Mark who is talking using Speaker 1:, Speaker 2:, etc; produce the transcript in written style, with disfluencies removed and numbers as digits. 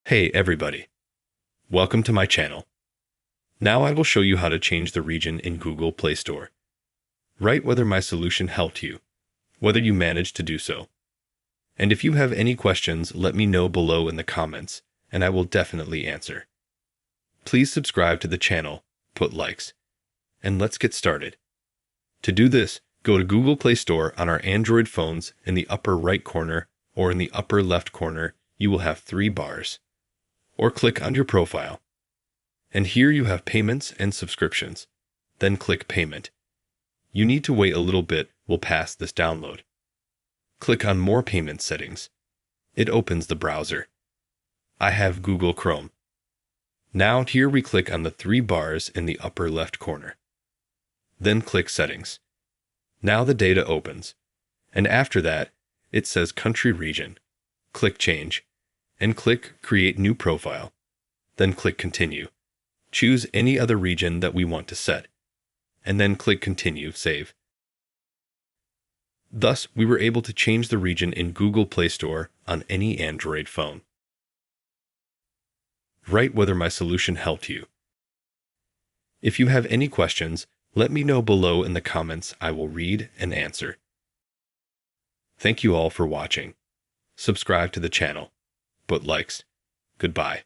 Speaker 1: Hey everybody, welcome to my channel. Now I will show you how to change the region in Google Play Store. Write whether my solution helped you, whether you managed to do so. And if you have any questions, let me know below in the comments, and I will definitely answer. Please subscribe to the channel, put likes, and let's get started. To do this, go to Google Play Store on our Android phones. In the upper right corner or in the upper left corner, you will have 3 bars. Or click on your profile. And here you have payments and subscriptions. Then click Payment. You need to wait a little bit, we'll pass this download. Click on More Payment Settings. It opens the browser. I have Google Chrome. Now here we click on the 3 bars in the upper left corner. Then click Settings. Now the data opens. And after that, it says Country Region. Click Change. And click Create New Profile. Then click Continue. Choose any other region that we want to set. And then click Continue, Save. Thus, we were able to change the region in Google Play Store on any Android phone. Write whether my solution helped you. If you have any questions, let me know below in the comments. I will read and answer. Thank you all for watching. Subscribe to the channel. Put likes. Goodbye.